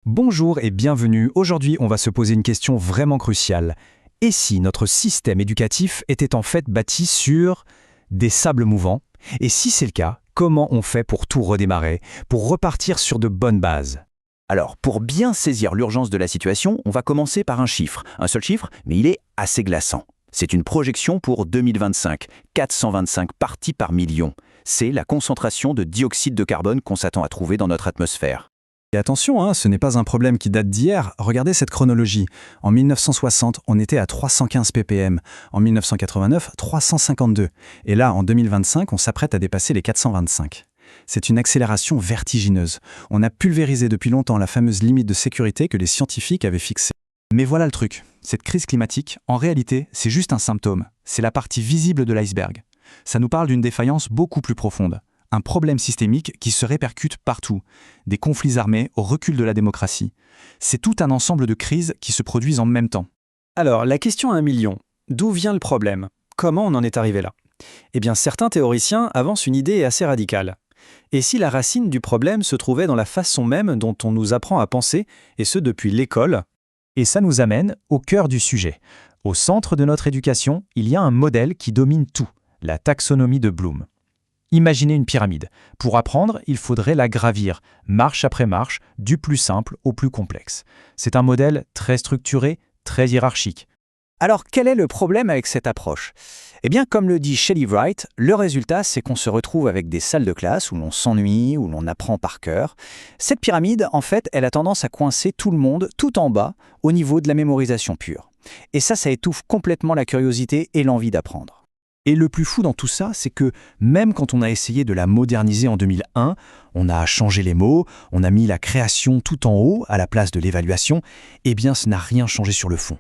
Bonjour et bienvenue. Aujourd'hui, on va se poser une question vraiment cruciale. Et si notre système éducatif était en fait bâti sur des sables mouvants? Et si c'est le cas, comment on fait pour tout redémarrer, pour repartir sur de bonnes bases? Alors, pour bien saisir l'urgence de la situation, on va commencer par un chiffre. Un seul chiffre, mais il est assez glaçant. C'est une projection pour 2025, 425 parties par million. C'est la concentration de dioxyde de carbone qu'on s'attend à trouver dans notre atmosphère. Et attention, ce n'est pas un problème qui date d'hier. Regardez cette chronologie. En 1960, on était à 315 ppm. En 1989, 352. Et là, en 2025, on s'apprête à dépasser les 425. C'est une accélération vertigineuse. On a pulvérisé depuis longtemps la fameuse limite de sécurité que les scientifiques avaient fixée. Mais voilà le truc. Cette crise climatique, en réalité, c'est juste un symptôme. C'est la partie visible de l'iceberg. Ça nous parle d'une défaillance beaucoup plus profonde. Un problème systémique qui se répercute partout, des conflits armés au recul de la démocratie. C'est tout un ensemble de crises qui se produisent en même temps. Alors, la question à 1 million, d'où vient le problème? Comment on en est arrivé là? Eh bien, certains théoriciens avancent une idée assez radicale. Et si la racine du problème se trouvait dans la façon même dont on nous apprend à penser, et ce depuis l'école? Et ça nous amène au cœur du sujet. Au centre de notre éducation, il y a un modèle qui domine tout, la taxonomie de Bloom. Imaginez une pyramide. Pour apprendre, il faudrait la gravir, marche après marche, du plus simple au plus complexe. C'est un modèle très structuré, très hiérarchique. Alors, quel est le problème avec cette approche? Eh bien, comme le dit Shelley Wright, le résultat, c'est qu'on se retrouve avec des salles de classe où l'on s'ennuie, où l'on apprend par cœur. Cette pyramide, en fait, elle a tendance à coincer tout le monde tout en bas, au niveau de la mémorisation pure. Et ça étouffe complètement la curiosité et l'envie d'apprendre. Et le plus fou dans tout ça, c'est que même quand on a essayé de la moderniser en 2001, on a changé les mots, on a mis la création tout en haut à la place de l'évaluation, eh bien ce n'a rien changé sur le fond.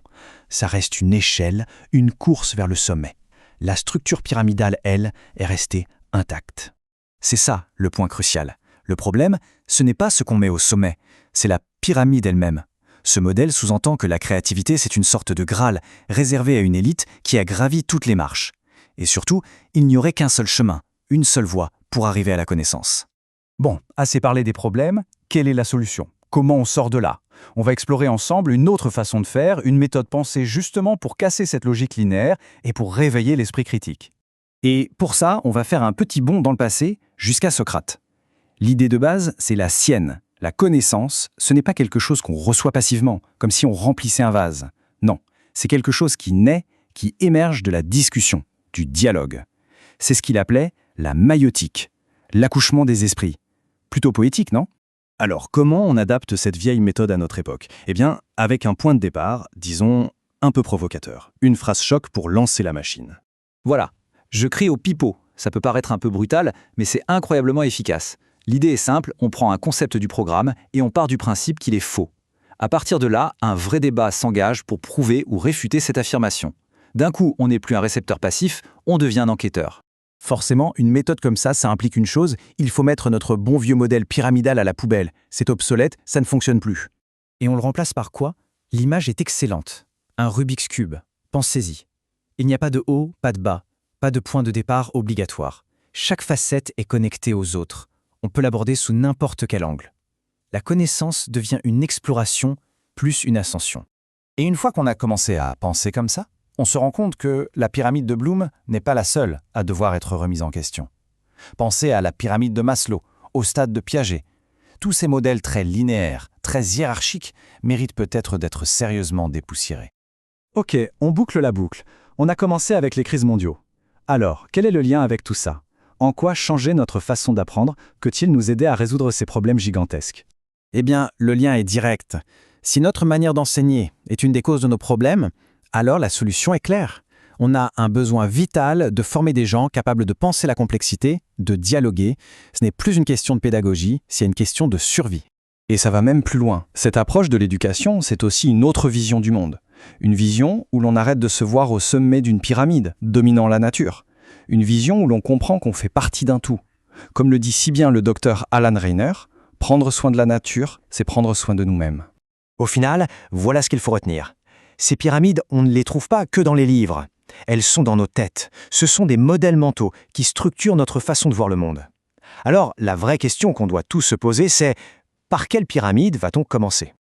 Ça reste une échelle, une course vers le sommet. La structure pyramidale, elle, est restée intacte. C'est ça le point crucial. Le problème, ce n'est pas ce qu'on met au sommet, c'est la pyramide elle-même. Ce modèle sous-entend que la créativité, c'est une sorte de Graal, réservé à une élite qui a gravi toutes les marches. Et surtout, il n'y aurait qu'un seul chemin, une seule voie pour arriver à la connaissance. Bon, assez parlé des problèmes, quelle est la solution? Comment on sort de là? On va explorer ensemble une autre façon de faire, une méthode pensée justement pour casser cette logique linéaire et pour réveiller l'esprit critique. Et pour ça, on va faire un petit bond dans le passé, jusqu'à Socrate. L'idée de base, c'est la sienne. La connaissance, ce n'est pas quelque chose qu'on reçoit passivement, comme si on remplissait un vase. Non, c'est quelque chose qui naît, qui émerge de la discussion, du dialogue. C'est ce qu'il appelait la maïotique, l'accouchement des esprits. Plutôt poétique, non? Alors, comment on adapte cette vieille méthode à notre époque? Eh bien, avec un point de départ, disons, un peu provocateur. Une phrase choc pour lancer la machine. Voilà, je crie au pipeau. Ça peut paraître un peu brutal, mais c'est incroyablement efficace. L'idée est simple, on prend un concept du programme et on part du principe qu'il est faux. À partir de là, un vrai débat s'engage pour prouver ou réfuter cette affirmation. D'un coup, on n'est plus un récepteur passif, on devient un enquêteur. Forcément, une méthode comme ça implique une chose, il faut mettre notre bon vieux modèle pyramidal à la poubelle. C'est obsolète, ça ne fonctionne plus. Et on le remplace par quoi? L'image est excellente. Un Rubik's Cube. Pensez-y. Il n'y a pas de haut, pas de bas, pas de point de départ obligatoire. Chaque facette est connectée aux autres. On peut l'aborder sous n'importe quel angle. La connaissance devient une exploration plus une ascension. Et une fois qu'on a commencé à penser comme ça, on se rend compte que la pyramide de Bloom n'est pas la seule à devoir être remise en question. Pensez à la pyramide de Maslow, au stade de Piaget. Tous ces modèles très linéaires, très hiérarchiques, méritent peut-être d'être sérieusement dépoussiérés. Ok, on boucle la boucle. On a commencé avec les crises mondiaux. Alors, quel est le lien avec tout ça? En quoi changer notre façon d'apprendre peut-il nous aider à résoudre ces problèmes gigantesques? Eh bien, le lien est direct. Si notre manière d'enseigner est une des causes de nos problèmes, alors la solution est claire. On a un besoin vital de former des gens capables de penser la complexité, de dialoguer. Ce n'est plus une question de pédagogie, c'est une question de survie. Et ça va même plus loin. Cette approche de l'éducation, c'est aussi une autre vision du monde. Une vision où l'on arrête de se voir au sommet d'une pyramide, dominant la nature. Une vision où l'on comprend qu'on fait partie d'un tout. Comme le dit si bien le docteur Alan Reiner, prendre soin de la nature, c'est prendre soin de nous-mêmes. Au final, voilà ce qu'il faut retenir. Ces pyramides, on ne les trouve pas que dans les livres. Elles sont dans nos têtes. Ce sont des modèles mentaux qui structurent notre façon de voir le monde. Alors, la vraie question qu'on doit tous se poser, c'est par quelle pyramide va-t-on commencer?